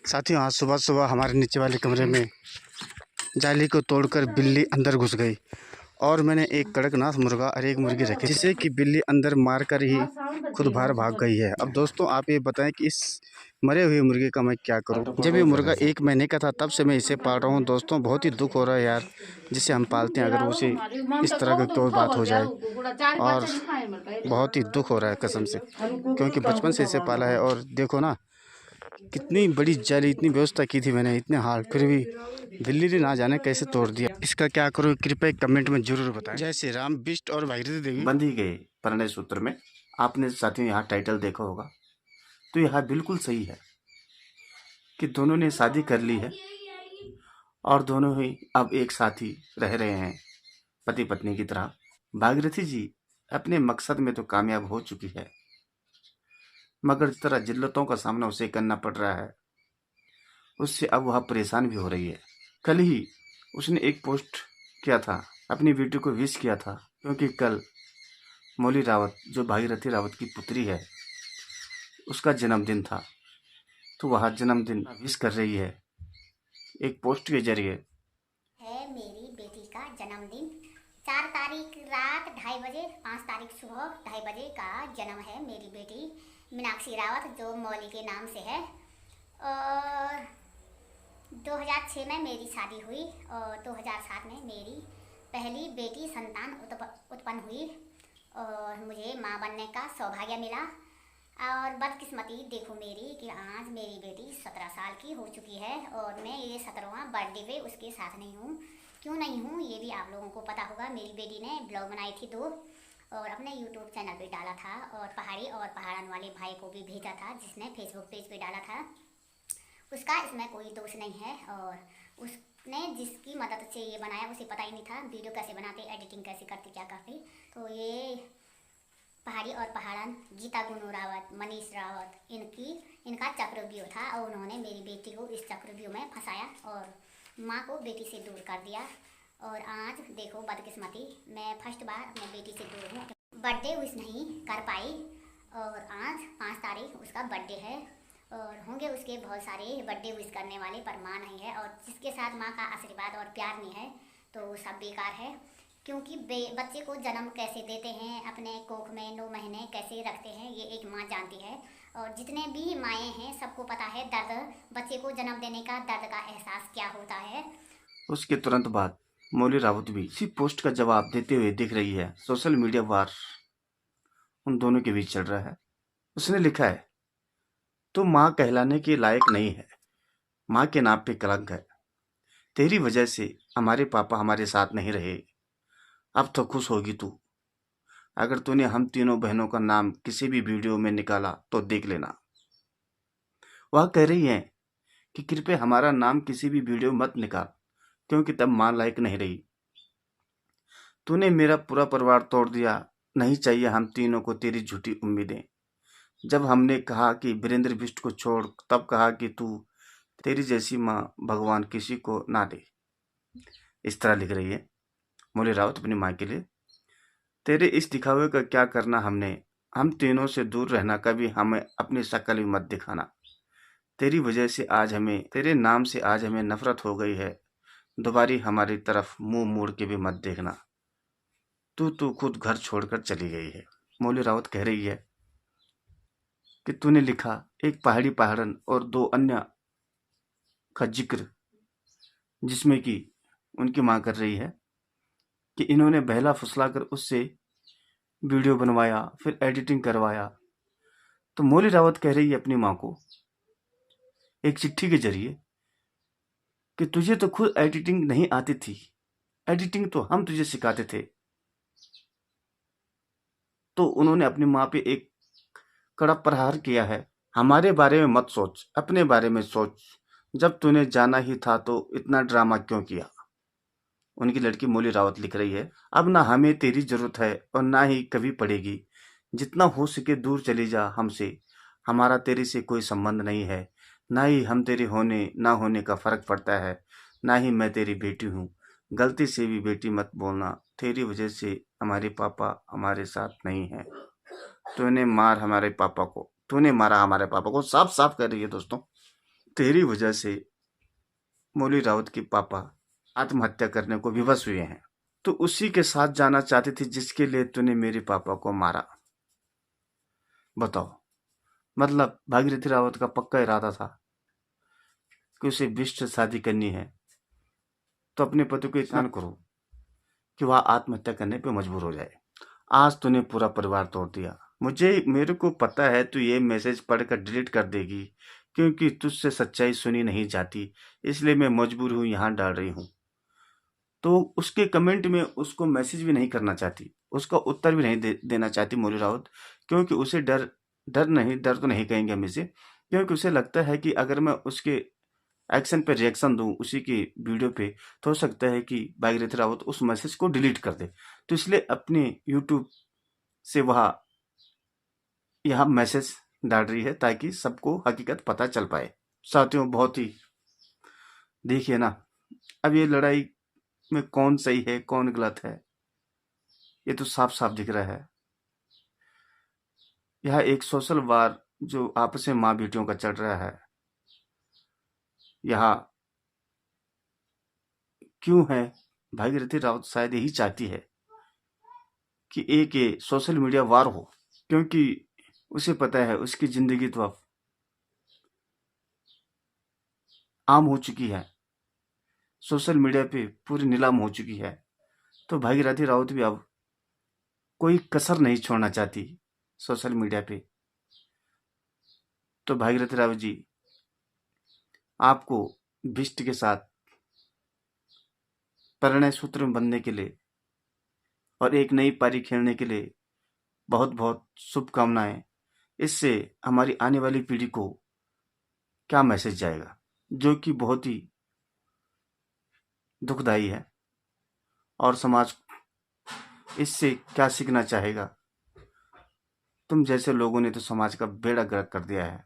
साथियों, आज सुबह सुबह हमारे नीचे वाले कमरे में जाली को तोड़कर बिल्ली अंदर घुस गई और मैंने एक कड़कनाथ मुर्गा और एक मुर्गी रखी, जिसे कि बिल्ली अंदर मारकर ही खुद बाहर भाग गई है। अब दोस्तों, आप ये बताएं कि इस मरे हुए मुर्गे का मैं क्या करूं। जब ये मुर्गा 1 महीने का था तब से मैं इसे पाल रहा हूं। दोस्तों, बहुत ही दुख हो रहा है यार, जिसे हम पालते हैं अगर उसे इस तरह की कोई बात हो जाए, और बहुत ही दुख हो रहा है कसम से, क्योंकि बचपन से इसे पाला है। और देखो ना, कितनी बड़ी जाली, इतनी व्यवस्था की थी मैंने, इतने हाल, फिर भी बिल्ली ने ना जाने कैसे तोड़ दिया। इसका क्या करूँ, कृपया कमेंट में जरूर बताएं। जय श्री राम। बिष्ट और भागीरथी देवी बंधी गए परिणय सूत्र में। आपने साथियों यहाँ टाइटल देखा होगा, तो यह बिल्कुल सही है कि दोनों ने शादी कर ली है और दोनों ही अब एक साथ ही रह रहे हैं, पति पत्नी की तरह। भागीरथी जी अपने मकसद में तो कामयाब हो चुकी है, मगर जिस तरह जिल्लतों का सामना उसे करना पड़ रहा है, उससे अब वह परेशान भी हो रही है। कल ही उसने एक पोस्ट किया था, अपनी बेटी को विश किया था, क्योंकि कल मौली रावत, जो भागीरथी रावत की पुत्री है, उसका जन्मदिन था। तो वह जन्मदिन विश कर रही है एक पोस्ट के जरिए। है मेरी बेटी का जन्मदिन। 4 तारीख रात 2:30 बजे, 5 तारीख सुबह 2:30 बजे का जन्म है मेरी बेटी मीनाक्षी रावत, जो मौली के नाम से है। और 2006 में मेरी शादी हुई और 2007 में मेरी पहली बेटी संतान उत्पन्न हुई और मुझे माँ बनने का सौभाग्य मिला। और बदकिस्मती देखो मेरी कि आज मेरी बेटी 17 साल की हो चुकी है और मैं ये 17वां बर्थडे पे उसके साथ नहीं हूँ। क्यों नहीं हूँ ये भी आप लोगों को पता होगा। मेरी बेटी ने ब्लॉग बनाई थी 2 और अपने यूट्यूब चैनल पे डाला था, और पहाड़ी और पहाड़न वाले भाई को भी भेजा था, जिसने फेसबुक पेज पे डाला था। उसका इसमें कोई दोष नहीं है, और उसने जिसकी मदद से ये बनाया उसे पता ही नहीं था वीडियो कैसे बनाते, एडिटिंग कैसे करते, क्या करते। तो ये पहाड़ी और पहाड़न, गीता गुनू रावत, मनीष रावत, इनका चक्रव्यूह था और उन्होंने मेरी बेटी को इस चक्रव्यूह में फंसाया और माँ को बेटी से दूर कर दिया। और आज देखो बदकिस्मती, मैं फर्स्ट बार अपने बेटी से दूर हूँ। बर्थडे विश नहीं कर पाई और आज 5 तारीख उसका बर्थडे है और होंगे उसके बहुत सारे बर्थडे विश करने वाले, पर माँ नहीं है। और जिसके साथ माँ का आशीर्वाद और प्यार नहीं है तो सब बेकार है, क्योंकि बच्चे को जन्म कैसे देते हैं, अपने कोख में 9 महीने कैसे रखते हैं, ये एक माँ जानती है। और जितने भी माएँ हैं सबको पता है दर्द, बच्चे को जन्म देने का दर्द का एहसास क्या होता है। उसके तुरंत बाद मौली रावत भी इसी पोस्ट का जवाब देते हुए दिख रही है। सोशल मीडिया वार उन दोनों के बीच चल रहा है। उसने लिखा है, तो माँ कहलाने के लायक नहीं है, माँ के नाम पे कलंक है। तेरी वजह से हमारे पापा हमारे साथ नहीं रहे। अब तो खुश होगी तू। अगर तूने हम तीनों बहनों का नाम किसी भी वीडियो में निकाला तो देख लेना। वह कह रही है कि कृपया हमारा नाम किसी भी वीडियो मत निकाल, क्योंकि तब मां लायक नहीं रही। तूने मेरा पूरा परिवार तोड़ दिया, नहीं चाहिए हम तीनों को तेरी झूठी उम्मीदें। जब हमने कहा कि वीरेंद्र बिष्ट को छोड़, तब कहा कि तेरी जैसी माँ भगवान किसी को ना दे। इस तरह लिख रही है मौली रावत अपनी माँ के लिए। तेरे इस दिखावे का क्या करना हमने, हम तीनों से दूर रहना, कभी हमें अपनी शक्ल भी मत दिखाना। तेरी वजह से आज हमें, तेरे नाम से आज हमें नफरत हो गई है। दोबारी हमारी तरफ मुंह मोड़ के भी मत देखना। तू खुद घर छोड़कर चली गई है। मौली रावत कह रही है कि तूने लिखा एक पहाड़ी पहाड़न और 2 अन्य का जिक्र, जिसमें कि उनकी मां कर रही है कि इन्होंने बहला फुसलाकर उससे वीडियो बनवाया, फिर एडिटिंग करवाया। तो मौली रावत कह रही है अपनी मां को एक चिट्ठी के जरिए कि तुझे तो खुद एडिटिंग नहीं आती थी, एडिटिंग तो हम तुझे सिखाते थे। तो उन्होंने अपनी माँ पे एक कड़ा प्रहार किया है। हमारे बारे में मत सोच, अपने बारे में सोच। जब तूने जाना ही था तो इतना ड्रामा क्यों किया। उनकी लड़की मौली रावत लिख रही है, अब ना हमें तेरी जरूरत है और ना ही कभी पड़ेगी। जितना हो सके दूर चली जा हमसे। हमारा तेरे से कोई संबंध नहीं है, ना ही हम तेरे होने ना होने का फर्क पड़ता है, ना ही मैं तेरी बेटी हूँ। गलती से भी बेटी मत बोलना। तेरी वजह से हमारे पापा हमारे साथ नहीं है। तूने मारा हमारे पापा को, साफ साफ कर रही है दोस्तों। तेरी वजह से मौली रावत के पापा आत्महत्या करने को विवश हुए हैं। तो उसी के साथ जाना चाहती थी जिसके लिए तूने मेरे पापा को मारा। बताओ, मतलब भागीरथी रावत का पक्का इरादा था कि उसे बिष्ट से शादी करनी है, तो अपने पति को इतना करो कि वह आत्महत्या करने पे मजबूर हो जाए। आज तूने पूरा परिवार तोड़ दिया। मेरे को पता है तू ये मैसेज पढ़कर डिलीट कर देगी, क्योंकि तुझसे सच्चाई सुनी नहीं जाती, इसलिए मैं मजबूर हूँ यहाँ डाल रही हूँ। तो उसके कमेंट में उसको मैसेज भी नहीं करना चाहती, उसका उत्तर भी नहीं देना चाहती मौली रावत, क्योंकि उसे डर तो नहीं कहेंगे हम इसे, क्योंकि उसे लगता है कि अगर मैं उसके एक्शन पे रिएक्शन दूं उसी की वीडियो पे, तो हो सकता है कि भागीरथी रावत उस मैसेज को डिलीट कर दे। तो इसलिए अपने यूट्यूब से वह यह मैसेज डाल रही है ताकि सबको हकीकत पता चल पाए। साथियों, बहुत ही देखिए ना, अब ये लड़ाई में कौन सही है कौन गलत है, ये तो साफ साफ दिख रहा है। यह एक सोशल वार जो आपस में माँ बेटियों का चल रहा है, यह क्यों है? भागीरथी रावत शायद यही चाहती है कि एक ये सोशल मीडिया वार हो, क्योंकि उसे पता है उसकी जिंदगी तो अब आम हो चुकी है, सोशल मीडिया पे पूरी नीलाम हो चुकी है। तो भागीरथी रावत भी अब कोई कसर नहीं छोड़ना चाहती सोशल मीडिया पे। तो भागीरथी रावत जी, आपको बिष्ट के साथ परिणय सूत्र में बंधने के लिए और एक नई पारी खेलने के लिए बहुत बहुत शुभकामनाएं। इससे हमारी आने वाली पीढ़ी को क्या मैसेज जाएगा, जो कि बहुत ही दुखदायी है, और समाज इससे क्या सीखना चाहेगा? तुम जैसे लोगों ने तो समाज का बेड़ा गर्क कर दिया है।